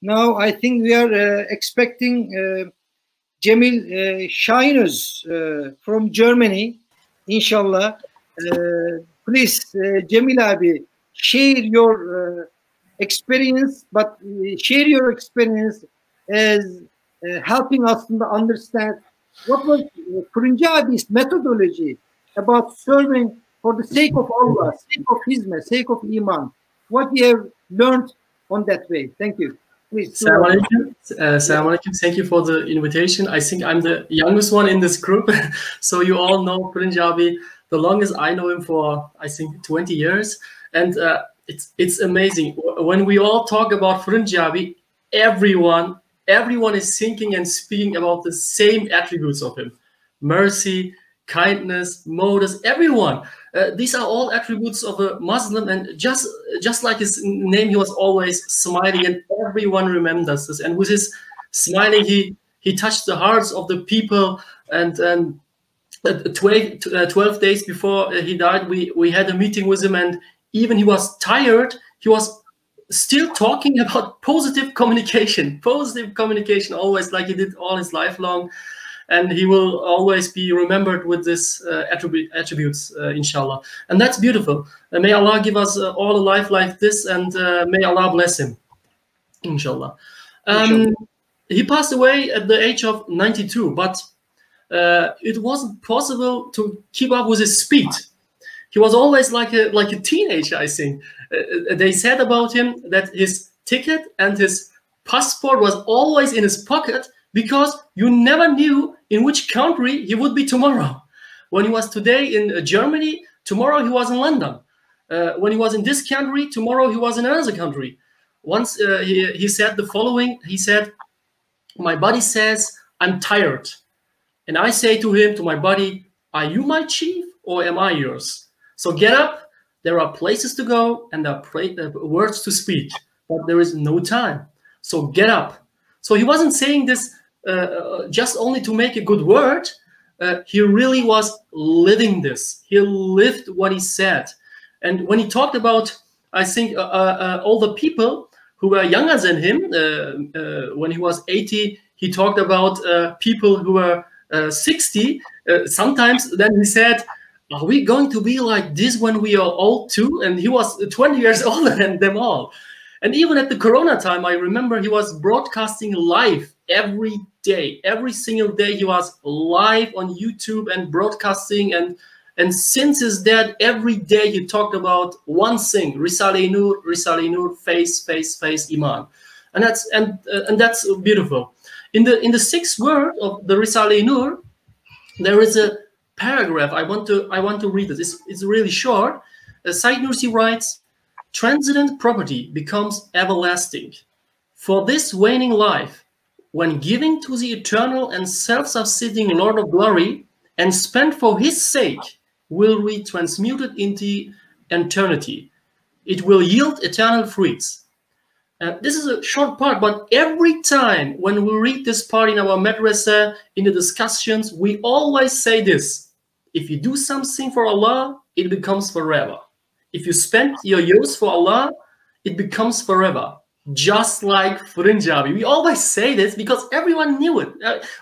Now I think we are expecting Cemil Şahinöz from Germany, inshallah. Please, Cemil abi, share your experience, but share your experience as helping us to understand what was Firinci abi's methodology about serving for the sake of Allah, sake of Hizmet, sake of Iman. What you have learned on that way. Thank you. Please. Assalamu alaikum. Assalamu alaikum. Thank you for the invitation. I think I'm the youngest one in this group. So you all know Firinci abi the longest. I know him for, I think, 20 years. And it's amazing. When we all talk about Firinci abi, everyone is thinking and speaking about the same attributes of him. Mercy, kindness, modest, everyone. These are all attributes of a Muslim, and just like his name, he was always smiling, and everyone remembers this. And with his smiling, he touched the hearts of the people. And 12 days before he died, we had a meeting with him, and even he was tired, he was still talking about positive communication, always, like he did all his life long. And he will always be remembered with this attributes, inshallah. And that's beautiful. May Allah give us all a life like this, and may Allah bless him, inshallah. He passed away at the age of 92, but it wasn't possible to keep up with his speed. He was always like a teenager, I think. They said about him that his ticket and his passport was always in his pocket, because you never knew in which country he would be tomorrow. When he was today in Germany, tomorrow he was in London. When he was in this country, tomorrow he was in another country. Once he said the following, he said, "My body says I'm tired. And I say to him, to my body, are you my chief or am I yours? So get up, there are places to go and there are words to speak, but there is no time. So get up." So he wasn't saying this just only to make a good word. He really was living this. He lived what he said. And when he talked about, I think, all the people who were younger than him, when he was 80, he talked about people who were 60. Sometimes then he said, "Are we going to be like this when we are old too?" And he was 20 years older than them all. And even at the Corona time, I remember he was broadcasting live every day. Every single day he was live on YouTube and broadcasting. And since his death, every day he talked about one thing: risale-i nur, face, iman. And that's beautiful. In the sixth word of the risale-i nur, there is a paragraph. I want to read this. It's really short. Said Nursi writes, "Transient property becomes everlasting. For this waning life, when giving to the eternal and self-subsisting Lord of Glory, and spent for his sake, will be transmuted into eternity. It will yield eternal fruits." This is a short part, but every time when we read this part in our madrasa, in the discussions, we always say this: if you do something for Allah, it becomes forever. If you spend your years for Allah, it becomes forever. Just like Firinci abi. We always say this because everyone knew it.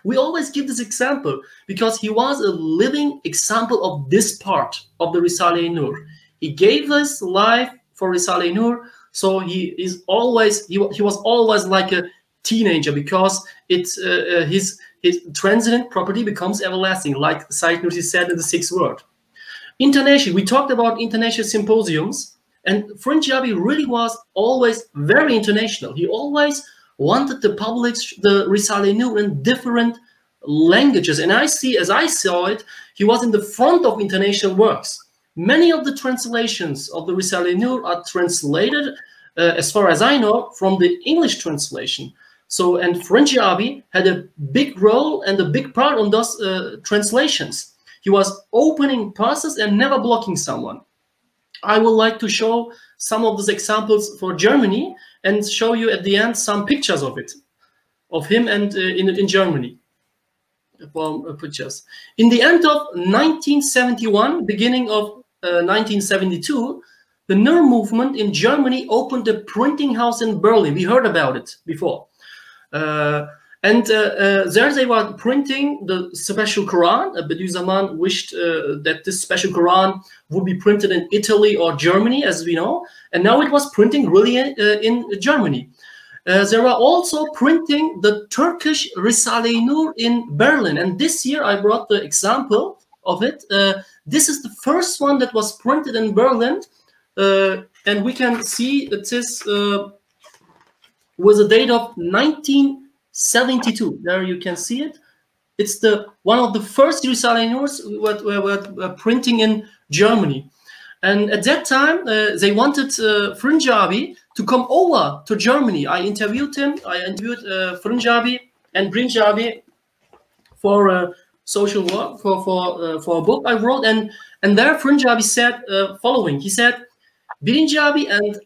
We always give this example because he was a living example of this part of the risale-i nur. He gave his life for risale-i nur, so he was always like a teenager, because it's his transient property becomes everlasting, like Said Nursi said in the sixth word. International, we talked about international symposiums, and Firinci abi really was always very international. He always wanted to publish the risale-i nur in different languages. And as I saw it, he was in the front of international works. Many of the translations of the risale-i nur are translated, as far as I know, from the English translation. So, and Firinci abi had a big role and a big part on those translations. He was opening passes and never blocking someone. I would like to show some of these examples for Germany and show you at the end some pictures of it, of him and in Germany. Pictures. In the end of 1971, beginning of 1972, the Nur movement in Germany opened a printing house in Berlin. We heard about it before. There they were printing the special Quran. Bediüzzaman wished that this special Quran would be printed in Italy or Germany, as we know. And now it was printing really in Germany. They were also printing the Turkish risale-i Nur in Berlin. And this year I brought the example of it. This is the first one that was printed in Berlin. And we can see it is with a date of 1972. There you can see it. It's one of the first risale-i Nurs were printing in Germany. And at that time, they wanted Firinci to come over to Germany. I interviewed him. I interviewed Firinci and Brinci for social work, for a book I wrote. And there Firinci said following. He said, Birinci and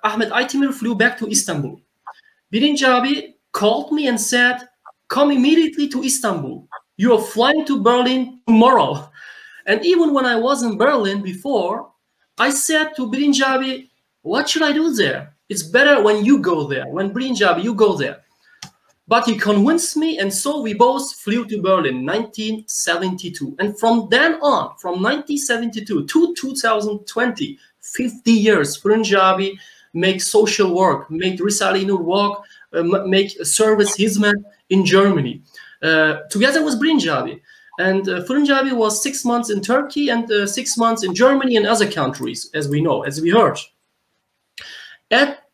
Ahmet Aytemir flew back to Istanbul. Birinci called me and said, come immediately to Istanbul. You are flying to Berlin tomorrow. And even when I was in Berlin before, I said to Birinci, what should I do there? It's better when you go there. When Birinci, you go there. But he convinced me, and so we both flew to Berlin, 1972. And from then on, from 1972 to 2020, 50 years, Firinci make social work, make risale-i Nur work, make service hizmet in Germany, together with Birinci. And Firinci was 6 months in Turkey and 6 months in Germany and other countries, as we know, as we heard.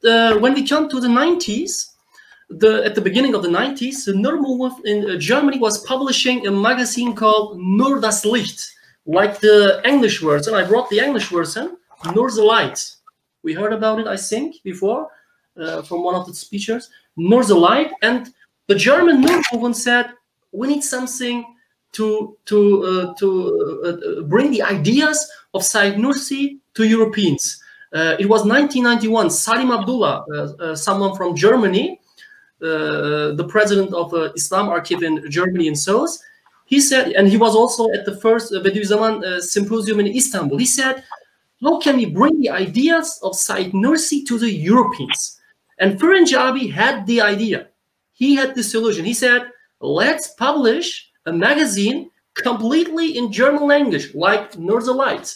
When we come to the 90s, at the beginning of the 90s, the Nur movement in Germany was publishing a magazine called Nur das Licht, like the English version. I brought the English version, Nur the Light. We heard about it, I think, before from one of the speakers. Nur the Light, and the German Nur movement said, we need something to bring the ideas of Said Nursi to Europeans. It was 1991. Salim Abdullah, someone from Germany, the president of Islam Archive in Germany and so on, he said, and he was also at the first Bediüzzaman symposium in Istanbul. He said, how can we bring the ideas of Said Nursi to the Europeans? And Firinci had the idea. He had the solution. He said, let's publish a magazine completely in German language, like Nur the Light.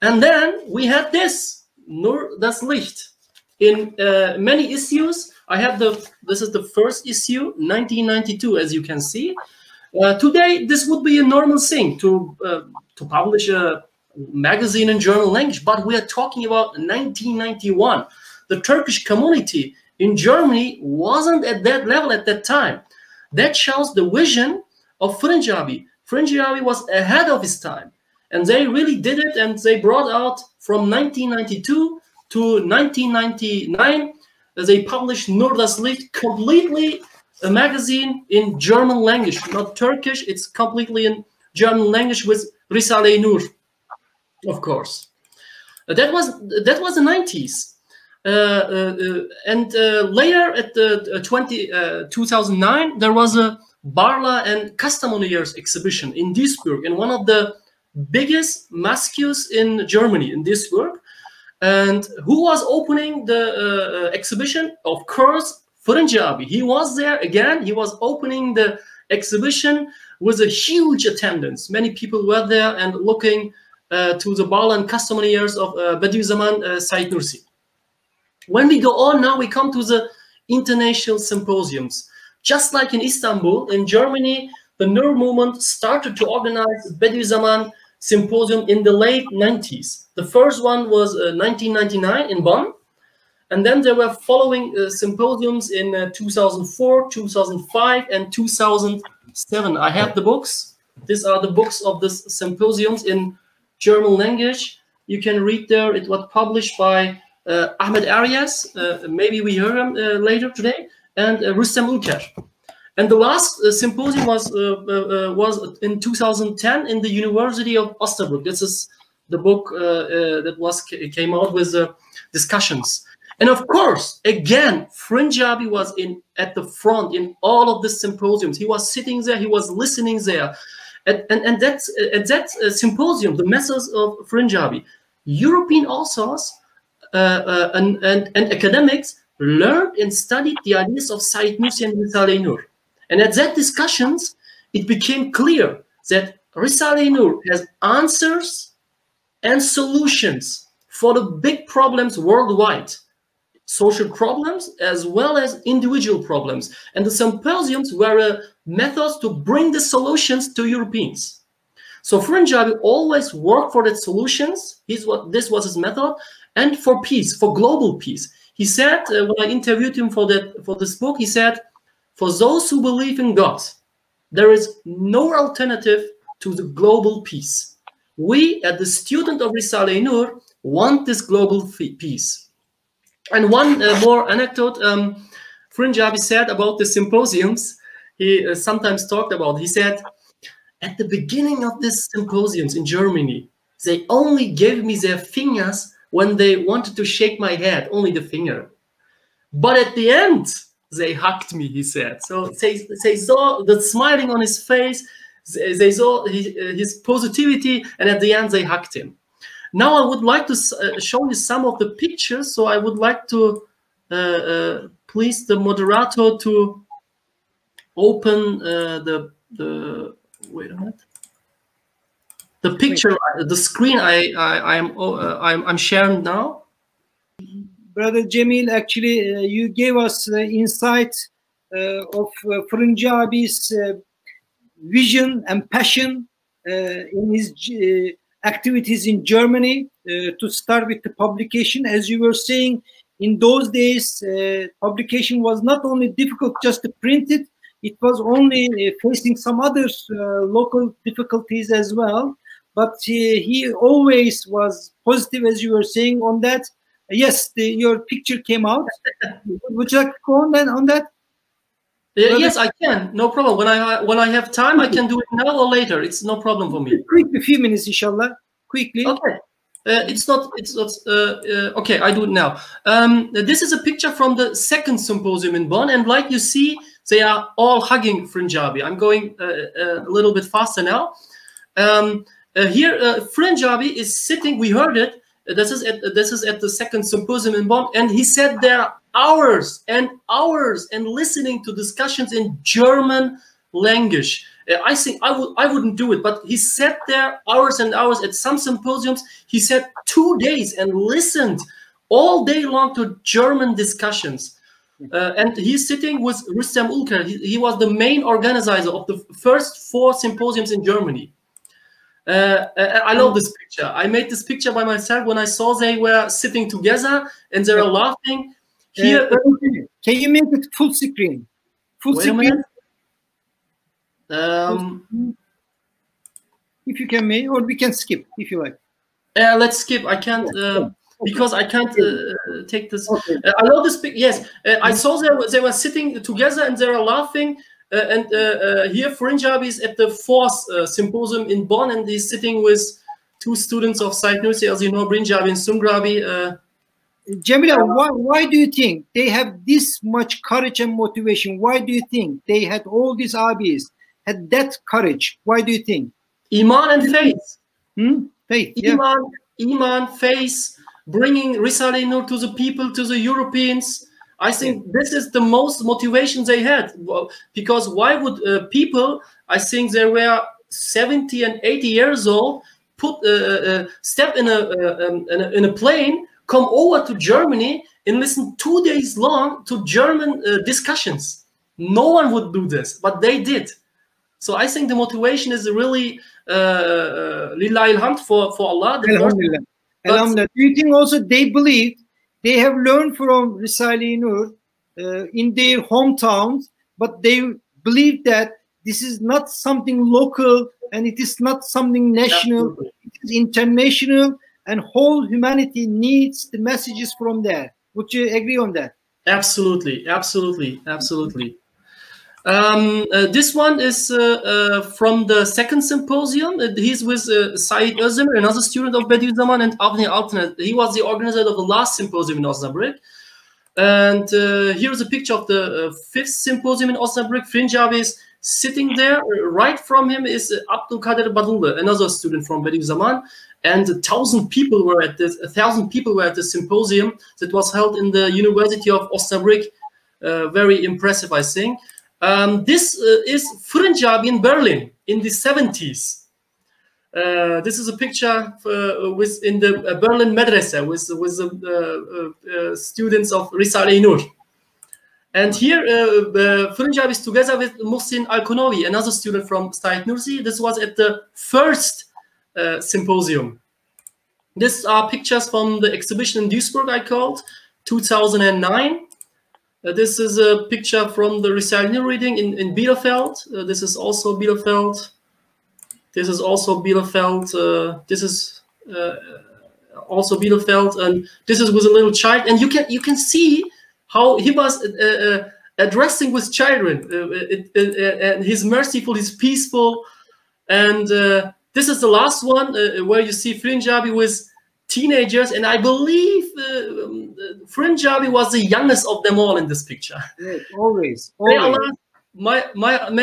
And then we had this, Nur das Licht, in many issues. I have this is the first issue, 1992, as you can see. Today, this would be a normal thing to publish a magazine in German language, but we are talking about 1991. The Turkish community in Germany wasn't at that level at that time. That shows the vision of Firinci. Firinci was ahead of his time, and they really did it, and they brought out from 1992 to 1999, they published Nur das Licht, completely a magazine in German language, not Turkish, it's completely in German language with risale-i Nur, of course. That was the 90s. Later at the 2009, there was a Barla and Kastamonuers exhibition in Duisburg, in one of the biggest mosques in Germany, in Duisburg. And who was opening the exhibition? Of course, Firinci. He was there again. He was opening the exhibition with a huge attendance. Many people were there and looking to the Barla and Kastamonuers of Bediüzzaman Said Nursi. When we go on now, we come to the international symposiums. Just like in Istanbul, in Germany, the Nur movement started to organize Bediüzzaman symposium in the late 90s. The first one was 1999 in Bonn. And then there were following symposiums in 2004, 2005, and 2007. I have the books. These are the books of this symposiums in German language. You can read there. It was published by Ahmet Arias, maybe we heard him later today, and Rustem Ülker. And the last symposium was in 2010 in the University of Osnabrück. This is the book that came out with discussions. And of course, again, Firinci was at the front in all of the symposiums. He was sitting there, he was listening there. And at that symposium, the methods of Firinci, European authors and academics learned and studied the ideas of Said Nursi and Risale-i Nur. And at that discussions, it became clear that Risale-i Nur has answers and solutions for the big problems worldwide, social problems as well as individual problems. And the symposiums were methods to bring the solutions to Europeans. So Firinci always worked for the solutions. This was his method, and for peace, for global peace. He said, when I interviewed him for this book, he said, for those who believe in God, there is no alternative to the global peace. We, as the student of Risale-i Nur, want this global peace. And one more anecdote, Firinci said about the symposiums, he sometimes talked about, he said, at the beginning of these symposiums in Germany, they only gave me their fingers when they wanted to shake my head, only the finger. But at the end, they hugged me, he said. So they saw the smiling on his face, they saw his positivity, and at the end, they hugged him. Now I would like to show you some of the pictures, so I would like to please the moderator to open wait a minute. The picture, the screen I'm sharing now. Brother Cemil, actually, you gave us insight of Firinci vision and passion in his activities in Germany. To start with the publication, as you were saying, in those days, publication was not only difficult just to print it, it was only facing some other local difficulties as well. But he always was positive, as you were saying, on that. Yes, your picture came out. Would you like to go on that? Yes, I can. No problem. When I have time, I can do it now or later. It's no problem for me. Quickly, a few minutes, inshallah. Quickly. Okay. Okay, I do it now. This is a picture from the second symposium in Bonn, and like you see, they are all hugging Firinci. I'm going a little bit faster now. Here, Firinci is sitting. We heard it. This is at the second symposium in Bonn, and he sat there hours and hours and listening to discussions in German language. I think I wouldn't do it, but he sat there hours and hours at some symposiums. He sat 2 days and listened all day long to German discussions. And he's sitting with Rüstem Ülker. He was the main organizer of the first 4 symposiums in Germany. I love this picture. I made this picture by myself when I saw they were sitting together and they were laughing. Here, can you make it full screen? Full screen. If you can make, or we can skip if you like. Let's skip. I can't because I can't take this. Okay. I love this picture. Yes, I saw they were sitting together and they were laughing. And here Firinci is at the 4th symposium in Bonn, and he's sitting with 2 students of Said Nursi, as you know, Firinci and Sungrabi. Cemil, why do you think they have this much courage and motivation? Why do you think they had all these abis, had that courage? Why do you think? Iman and faith. Faith, Iman, faith, bringing Risale-i Nur to the people, to the Europeans. I think this is the most motivation they had, because why would people, I think they were 70 and 80 years old, step in a plane, come over to Germany and listen 2 days long to German discussions. No one would do this, but they did. So I think the motivation is really lillahi alhamd for Allah. Alhamdulillah. Alhamdulillah. Do you think also they believed they have learned from Risale-i Nur in their hometowns, but they believe that this is not something local and it is not something national, Absolutely. It is international, and whole humanity needs the messages from there. Would you agree on that? Absolutely, absolutely, absolutely. This one is from the second symposium. He's with Said Özdemir, another student of Bediüzzaman, and Avni Altıner. He was the organizer of the last symposium in Osnabrück. And here's a picture of the 5th symposium in Osnabrück. Firinci is sitting there. Right from him is Abdul Kadir Badullah, another student from Bediüzzaman, and 1,000 people were at this. 1,000 people were at the symposium that was held in the University of Osnabrück. Very impressive, I think. This is Firinci Abi in Berlin in the 70s. This is a picture in the Berlin Medrese with the students of risale-i. And here, Firinci Abi is together with Muhsin Alkunovi, another student from Said Nursi. This was at the first symposium. These are pictures from the exhibition in Duisburg I called, 2009. This is a picture from the risale-i reading in Bielefeld. This is also Bielefeld. This is also Bielefeld. This is also Bielefeld, and this is with a little child. And you can see how he was addressing with children. And he's merciful, he's peaceful. And this is the last one where you see Firinci Abi with teenagers. And I believe Firinci Abi was the youngest of them all in this picture. Yes, always. May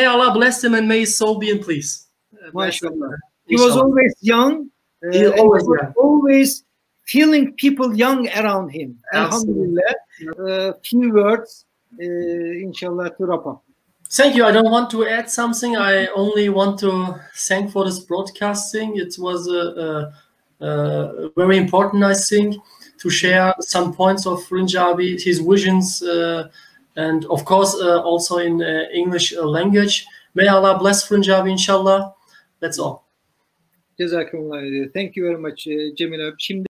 Allah bless him and may his soul be in peace. MashaAllah. He was always young. Always feeling people young around him. Alhamdulillah. Few words, inshallah, to wrap up. Thank you. I don't want to add something. I only want to thank for this broadcasting. It was very important, I think, to share some points of Firinci Abi, his visions, and of course also in English language. May Allah bless Firinci Abi, inshallah. That's all. Jazakumullah. Thank you very much, Cemil abi. Şimdi